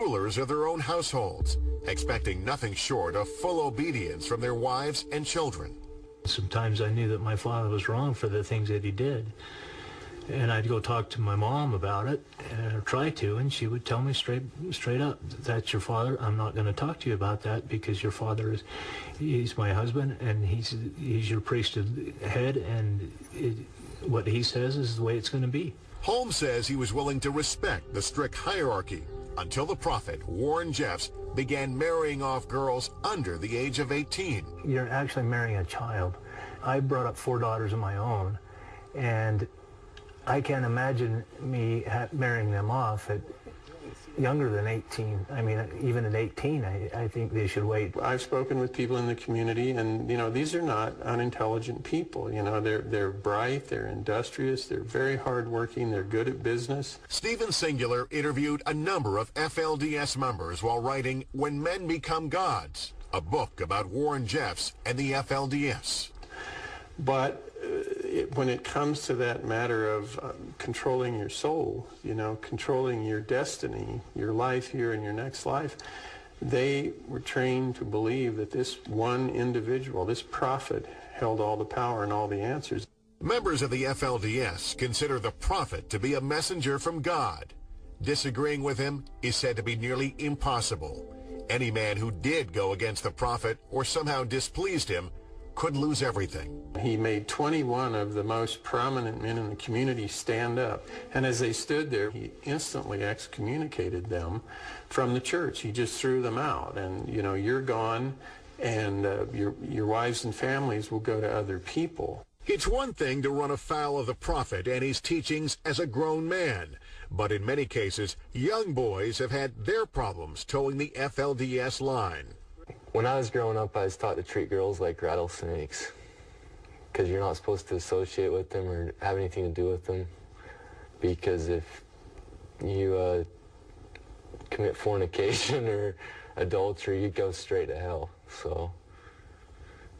rulers of their own households, expecting nothing short of full obedience from their wives and children. Sometimes I knew that my father was wrong for the things that he did. And I'd go talk to my mom about it, or try to, and she would tell me straight up, that's your father. I'm not going to talk to you about that because your father he's my husband, and he's your priesthood head, and what he says is the way it's going to be. Holmes says he was willing to respect the strict hierarchy until the prophet, Warren Jeffs, began marrying off girls under the age of 18. You're actually marrying a child. I brought up 4 daughters of my own, and I can't imagine me marrying them off at younger than 18. I mean, even at 18, I think they should wait. I've spoken with people in the community, and, you know, these are not unintelligent people. You know, they're bright, they're industrious, they're very hardworking, they're good at business. Stephen Singular interviewed a number of FLDS members while writing When Men Become Gods, a book about Warren Jeffs and the FLDS. But when it comes to that matter of controlling your soul, you know, controlling your destiny, your life here and your next life, they were trained to believe that this one individual, this prophet, held all the power and all the answers. Members of the FLDS consider the prophet to be a messenger from God. Disagreeing with him is said to be nearly impossible. Any man who did go against the prophet or somehow displeased him could lose everything. He made 21 of the most prominent men in the community stand up, and as they stood there, he instantly excommunicated them from the church. He just threw them out, and, you know, you're gone, and your wives and families will go to other people. It's one thing to run afoul of the prophet and his teachings as a grown man, but in many cases, young boys have had their problems towing the FLDS line. When I was growing up, I was taught to treat girls like rattlesnakes because you're not supposed to associate with them or have anything to do with them, because if you commit fornication or adultery, you go straight to hell. So,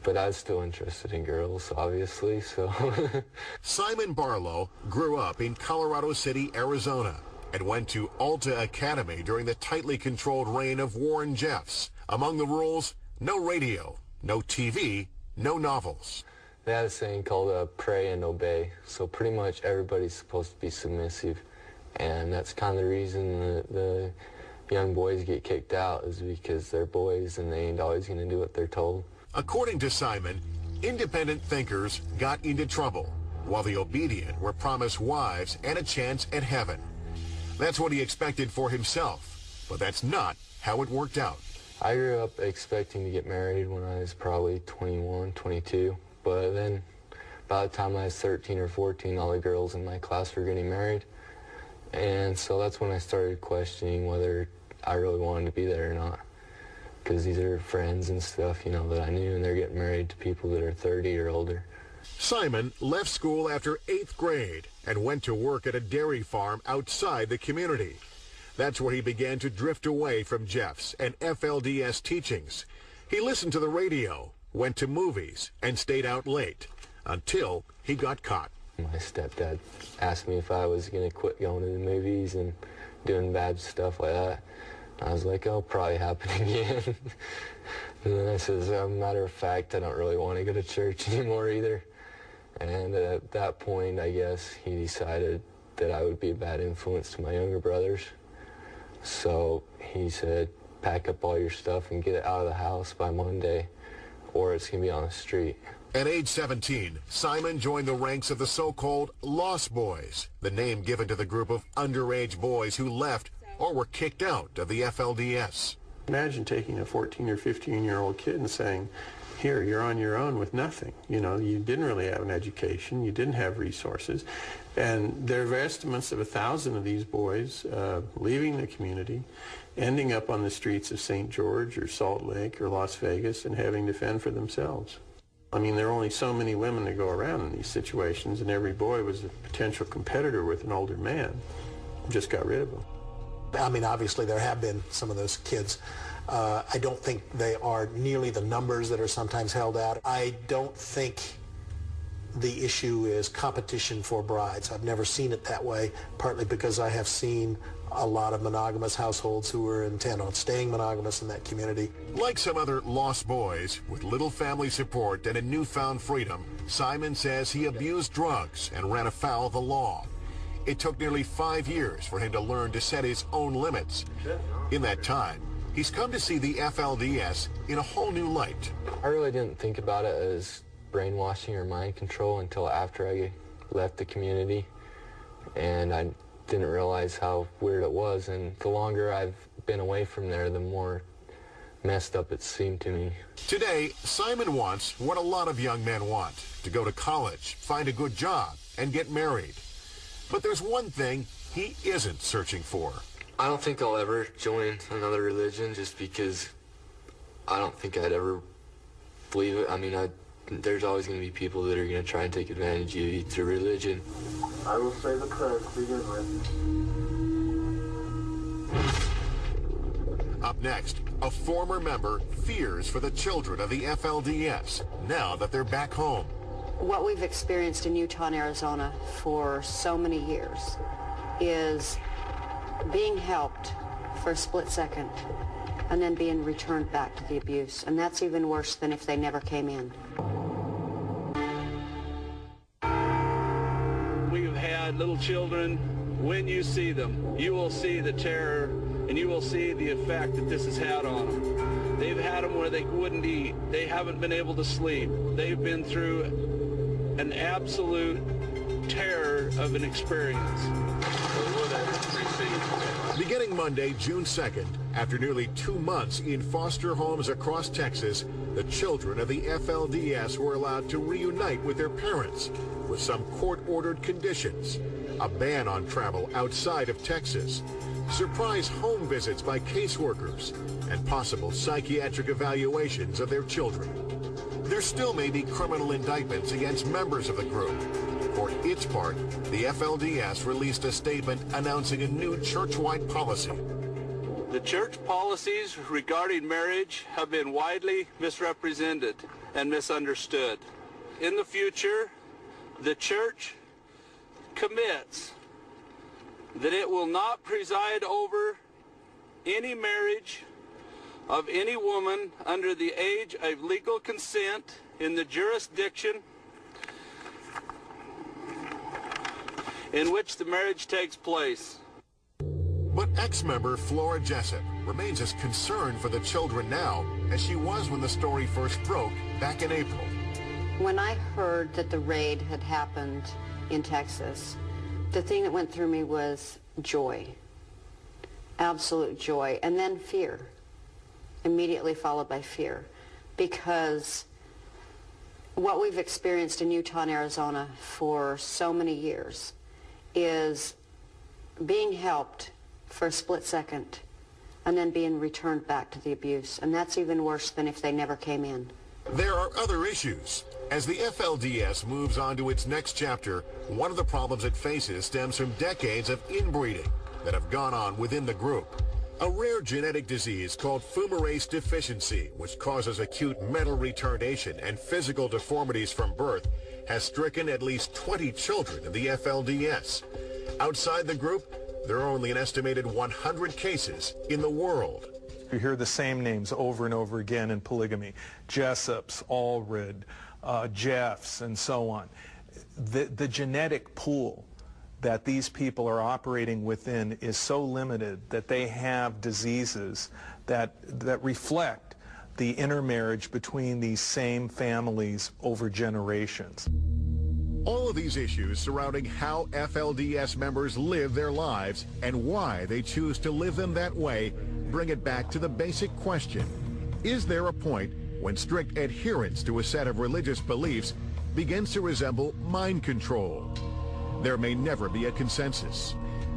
but I was still interested in girls, obviously, so. Simon Barlow grew up in Colorado City, Arizona, and went to Alta Academy during the tightly controlled reign of Warren Jeffs. Among the rules, no radio, no TV, no novels. They had a saying called pray and obey, so pretty much everybody's supposed to be submissive, and that's kind of the reason the young boys get kicked out, is because they're boys and they ain't always going to do what they're told. According to Simon, independent thinkers got into trouble, while the obedient were promised wives and a chance at heaven. That's what he expected for himself, but that's not how it worked out. I grew up expecting to get married when I was probably 21, 22, but then by the time I was 13 or 14, all the girls in my class were getting married, and so that's when I started questioning whether I really wanted to be there or not, because these are friends and stuff, you know, that I knew, and they're getting married to people that are 30 or older. Simon left school after 8th grade and went to work at a dairy farm outside the community. That's where he began to drift away from Jeffs and FLDS teachings. He listened to the radio, went to movies, and stayed out late until he got caught. My stepdad asked me if I was going to quit going to the movies and doing bad stuff like that. I was like, oh, probably happen again. And then I said, as a matter of fact, I don't really want to go to church anymore either. And at that point, I guess, he decided that I would be a bad influence to my younger brothers. So he said, pack up all your stuff and get it out of the house by Monday, or it's going to be on the street. At age 17, Simon joined the ranks of the so-called Lost Boys, the name given to the group of underage boys who left or were kicked out of the FLDS. Imagine taking a 14 or 15-year-old kid and saying, here, you're on your own with nothing. You know, you didn't really have an education, you didn't have resources. And there are estimates of 1,000 of these boys leaving the community, ending up on the streets of St. George or Salt Lake or Las Vegas and having to fend for themselves. I mean, there are only so many women to go around in these situations, and every boy was a potential competitor with an older man. Just got rid of them. I mean, obviously there have been some of those kids. I don't think they are nearly the numbers that are sometimes held out. I don't think the issue is competition for brides. I've never seen it that way, partly because I have seen a lot of monogamous households who were intent on staying monogamous in that community. Like some other lost boys, with little family support and a newfound freedom, Simon says he abused drugs and ran afoul of the law. It took nearly 5 years for him to learn to set his own limits. In that time, he's come to see the FLDS in a whole new light. I really didn't think about it as brainwashing or mind control until after I left the community, and I didn't realize how weird it was, and the longer I've been away from there, the more messed up it seemed to me. Today, Simon wants what a lot of young men want: to go to college, find a good job, and get married. But there's one thing he isn't searching for. I don't think I'll ever join another religion, just because I don't think I'd ever believe it. I mean, there's always going to be people that are going to try and take advantage of you through religion. I will say the prayer to begin with. Up next, a former member fears for the children of the FLDS now that they're back home. What we've experienced in Utah and Arizona for so many years is being helped for a split second and then being returned back to the abuse. And that's even worse than if they never came in. We've had little children. When you see them, you will see the terror and you will see the effect that this has had on them. They've had them where they wouldn't eat. They haven't been able to sleep. They've been through an absolute terror of an experience. Beginning Monday, June 2nd, after nearly 2 months in foster homes across Texas, the children of the FLDS were allowed to reunite with their parents with some court-ordered conditions: a ban on travel outside of Texas, surprise home visits by caseworkers, and possible psychiatric evaluations of their children. There still may be criminal indictments against members of the group. For its part, the FLDS released a statement announcing a new church-wide policy. The church policies regarding marriage have been widely misrepresented and misunderstood. In the future, the church commits that it will not preside over any marriage of any woman under the age of legal consent in the jurisdiction in which the marriage takes place. But ex-member Flora Jessup remains as concerned for the children now as she was when the story first broke back in April. When I heard that the raid had happened in Texas, the thing that went through me was joy, absolute joy, and then fear, immediately followed by fear, because what we've experienced in Utah and Arizona for so many years is being helped for a split second and then being returned back to the abuse. And that's even worse than if they never came in. There are other issues. As the FLDS moves on to its next chapter, one of the problems it faces stems from decades of inbreeding that have gone on within the group. A rare genetic disease called fumarase deficiency, which causes acute mental retardation and physical deformities from birth, has stricken at least 20 children in the FLDS. Outside the group, there are only an estimated 100 cases in the world. You hear the same names over and over again in polygamy: Jessups, Allred, Jeffs, and so on. The genetic pool that these people are operating within is so limited that they have diseases that reflect the intermarriage between these same families over generations. All of these issues surrounding how FLDS members live their lives and why they choose to live them that way bring it back to the basic question: is there a point when strict adherence to a set of religious beliefs begins to resemble mind control? There may never be a consensus.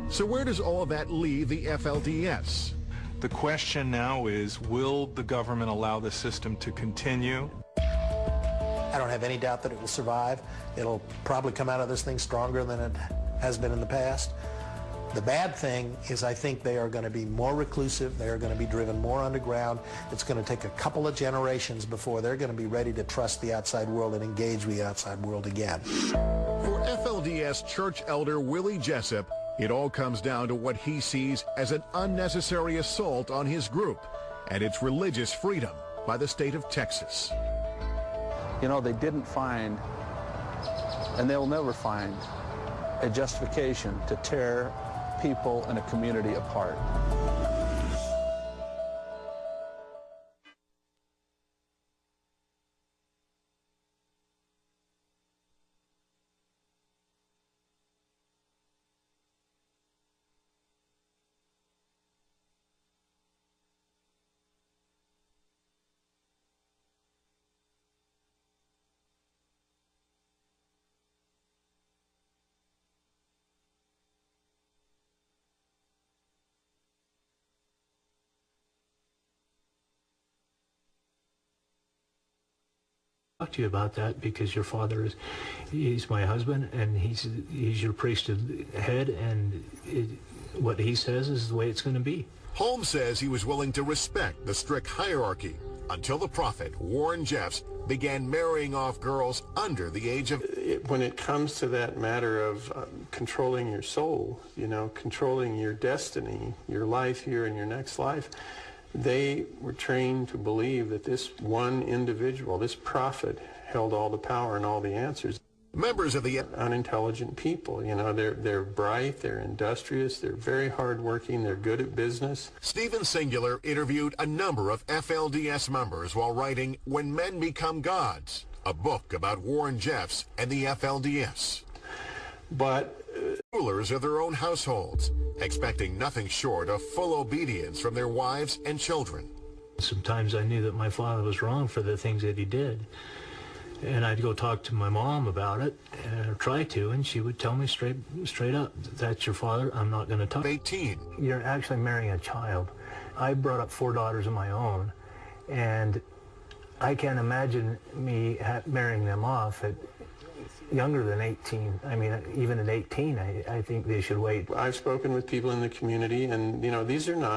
So where does all of that leave the FLDS? The question now is, will the government allow the system to continue? I don't have any doubt that it will survive. It'll probably come out of this thing stronger than it has been in the past. The bad thing is I think they are going to be more reclusive. They are going to be driven more underground. It's going to take a couple of generations before they're going to be ready to trust the outside world and engage with the outside world again. For FLDS church elder Willie Jessup, It all comes down to what he sees as an unnecessary assault on his group and its religious freedom by the state of Texas. You know, they didn't find, and they'll never find, a justification to tear people and a community apart. Talk to you about that because your father he's my husband and he's your priesthood head, and what he says is the way it's going to be. Holmes says he was willing to respect the strict hierarchy until the prophet Warren Jeffs began marrying off girls under the age of... When it comes to that matter of controlling your soul, you know, controlling your destiny, your life here and your next life, they were trained to believe that this one individual, this prophet, held all the power and all the answers. Members of the... Unintelligent people, you know, they're bright, they're industrious, they're very hardworking, they're good at business. Stephen Singular interviewed a number of FLDS members while writing When Men Become Gods, a book about Warren Jeffs and the FLDS. But rulers of their own households, expecting nothing short of full obedience from their wives and children. Sometimes I knew that my father was wrong for the things that he did. And I'd go talk to my mom about it, or try to, and she would tell me straight up, that's your father, I'm not going to talk. 18. You're actually marrying a child. I brought up 4 daughters of my own, and I can't imagine me marrying them off at younger than 18. I mean, even at 18, I think they should wait. I've spoken with people in the community, and, you know, these are not